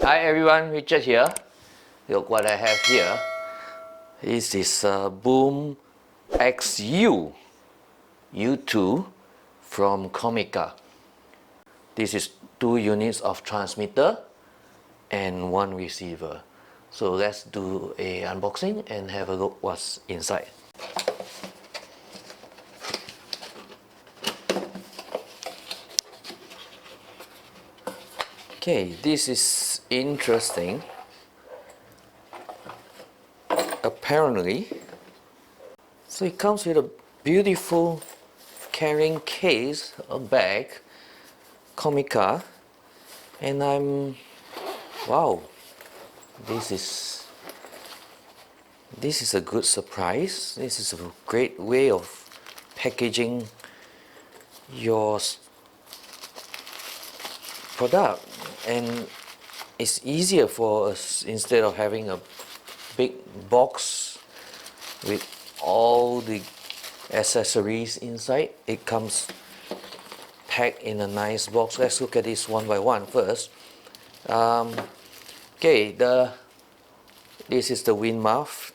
Hi everyone, Richard here. Look what I have here. This is BoomX-U U2 from Comica. This is 2 units of transmitter and 1 receiver. So let's do a unboxing and have a look what's inside. Okay, this is interesting. Apparently, so it comes with a beautiful carrying case, a bag, Comica, and wow, this is a good surprise. This is a great way of packaging your product, and it's easier for us instead of having a big box with all the accessories inside. It comes packed in a nice box. Let's look at this one by one first. Okay, this is the wind muff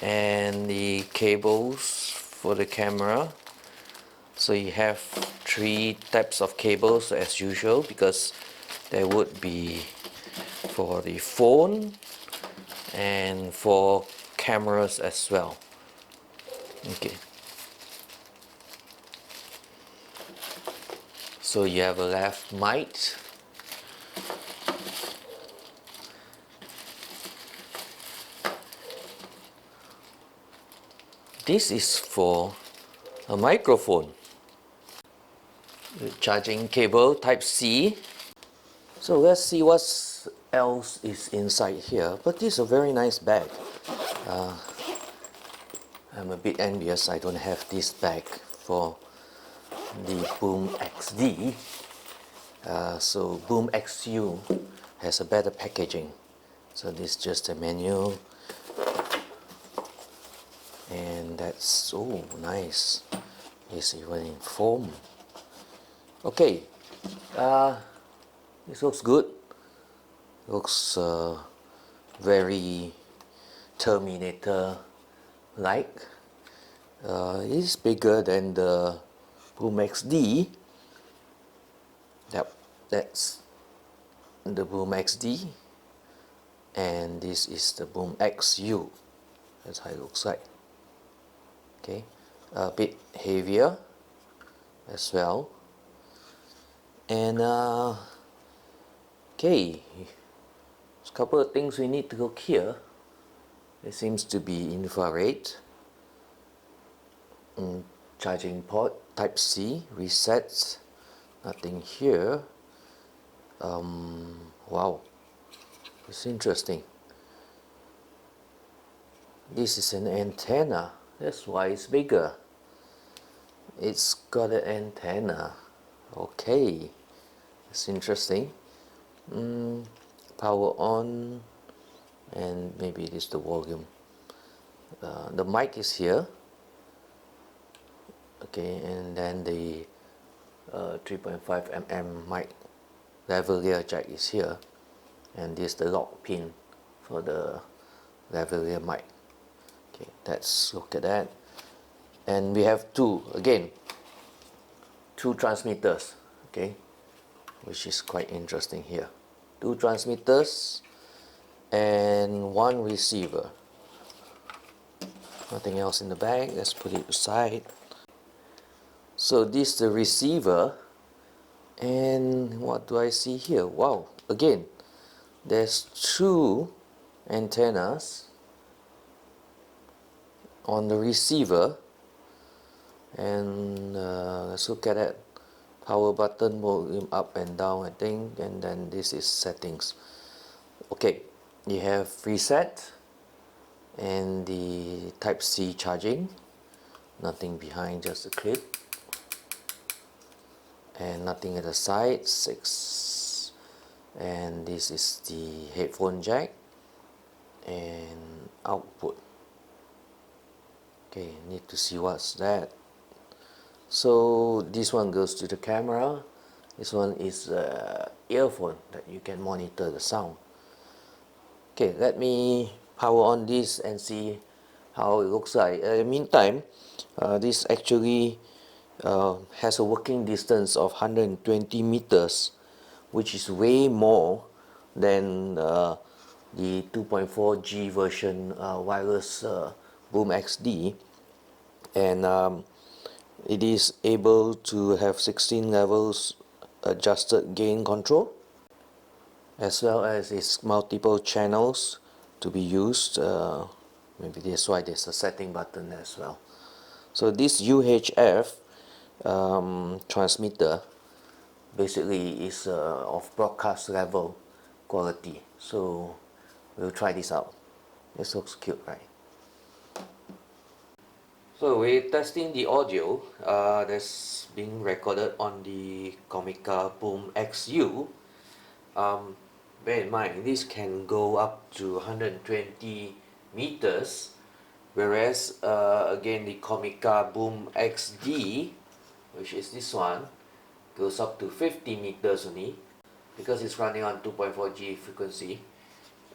and the cables for the camera. So you have 3 types of cables as usual, because there would be for the phone and for cameras as well. Okay, so you have a left mic, this is for a microphone, the charging cable type C. So let's see what else is inside here. But this is a very nice bag. I'm a bit envious I don't have this bag for the boomx-d. So boomx-u has a better packaging. So this is just a menu, and that's so nice. It's even in foam. Okay, this looks good. Looks very Terminator-like. It's bigger than the boomx-d. Yep, that's the boomx-d, and this is the boomx-u. That's how it looks like. Okay, a bit heavier as well. And okay, there's a couple of things we need to look here. There seems to be infrared, charging port type C, resets, nothing here. Wow, it's interesting. This is an antenna, that's why it's bigger. It's got an antenna. Okay, it's interesting. Power on, and maybe it is the volume. The mic is here. Okay, and then the 3.5 mm mic lavalier jack is here, and this is the lock pin for the lavalier mic. Okay, let's look at that. And we have 2 transmitters, okay, which is quite interesting here. 2 transmitters and 1 receiver. Nothing else in the bag. Let's put it aside. So this is the receiver, and what do I see here? Wow, again, there's 2 antennas on the receiver, and let's look at that. Power button, volume up and down, I think, and then this is settings. Okay, you have reset and the type C charging. Nothing behind, just a clip, and nothing at the side. 6, and this is the headphone jack and output. Okay, need to see what's that. So this one goes to the camera. This one is earphone that you can monitor the sound. Okay, let me power on this and see how it looks like. In the meantime, this actually has a working distance of 120 meters, which is way more than the 2.4G version wireless boomx-d, and it is able to have 16 levels adjusted gain control, as well as its multiple channels to be used. Maybe that's why there's a setting button as well. So this UHF transmitter basically is of broadcast level quality. So we'll try this out. This looks cute, right? So we're testing the audio that's being recorded on the Comica BoomX-U. Bear in mind, this can go up to 120 meters, whereas again the Comica BoomX-d, which is this one, goes up to 50 meters only, because it's running on 2.4G frequency,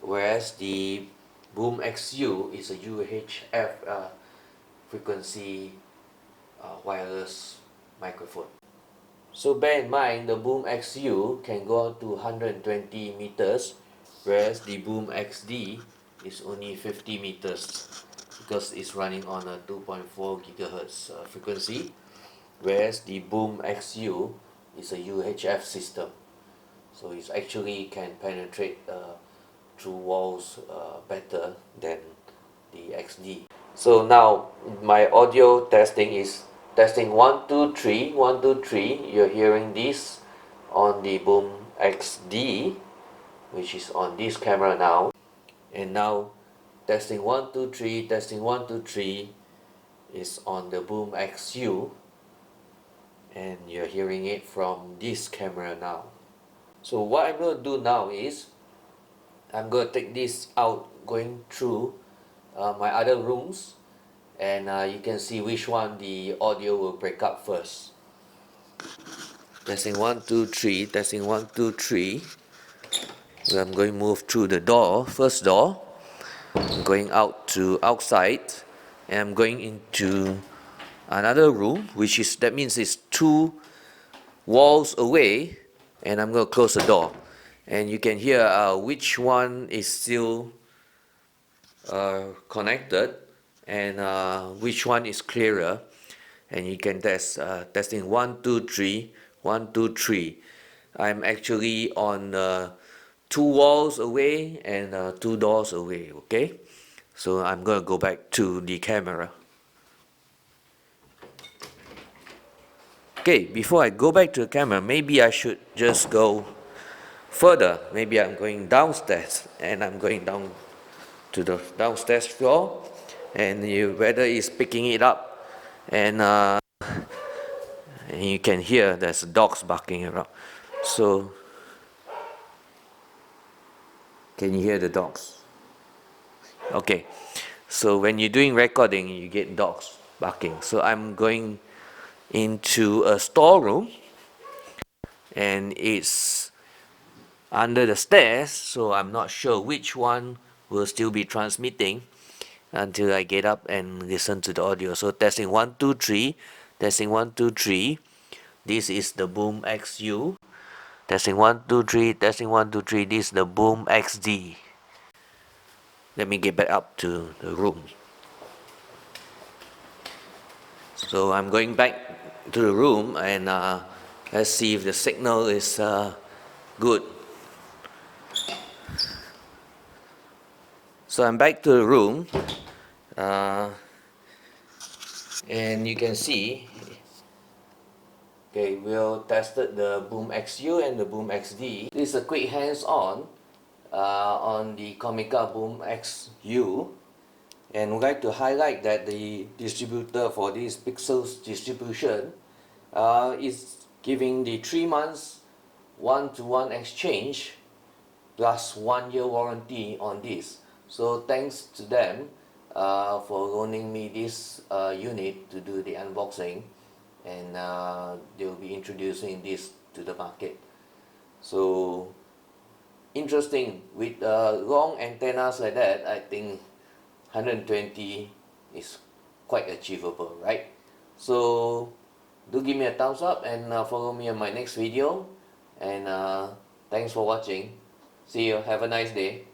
whereas the BoomX-U is a UHF frequency wireless microphone. So bear in mind, the BoomX-U can go up to 120 meters, whereas the BoomX-d is only 50 meters, because it's running on a 2.4 gigahertz frequency, whereas the BoomX-U is a UHF system. So it actually can penetrate through walls better than the XD. So now my audio testing is testing 1 2 3 1 2 3. You're hearing this on the boomx-d, which is on this camera now, and now testing 1 2 3, testing 1 2 3 is on the boomx-u, and you're hearing it from this camera now. So what I'm going to do now is I'm going to take this out, going through my other rooms, and you can see which one the audio will break up first. Testing 1 2 3, testing 1 2 3. So I'm going to move through the door, first door. I'm going out to outside, and I'm going into another room, which is, that means it's 2 walls away, and I'm going to close the door, and you can hear which one is still connected, and which one is clearer, and you can test. Testing 1 2 3, 1 2 3. I'm actually on 2 walls away and 2 doors away. Okay, so I'm going to go back to the camera. Okay, before I go back to the camera, maybe I should just go further. Maybe I'm going downstairs, and I'm going down to the downstairs floor, and weather is picking it up, and you can hear there's dogs barking around. So can you hear the dogs? Okay, so when you're doing recording, you get dogs barking. So I'm going into a storeroom, and it's under the stairs, so I'm not sure which one will still be transmitting until I get up and listen to the audio. So testing 1 2 3, testing 1 2 3. This is the boomx-u. Testing 1 2 3, testing 1 2 3. This is the boomx-d. Let me get back up to the room. So I'm going back to the room, and let's see if the signal is good. So I'm back to the room, and you can see, okay, we'll tested the boomx-u and the boomx-d. This is a quick hands-on on the Comica BoomX-U, and we'd like to highlight that the distributor for this pixels distribution is giving the 3 months 1-to-1 exchange plus 1 year warranty on this. So thanks to them for loaning me this unit to do the unboxing, and they'll be introducing this to the market. So interesting, with long antennas like that, I think 120 is quite achievable, right? So do give me a thumbs up and follow me on my next video, and thanks for watching. See you, have a nice day.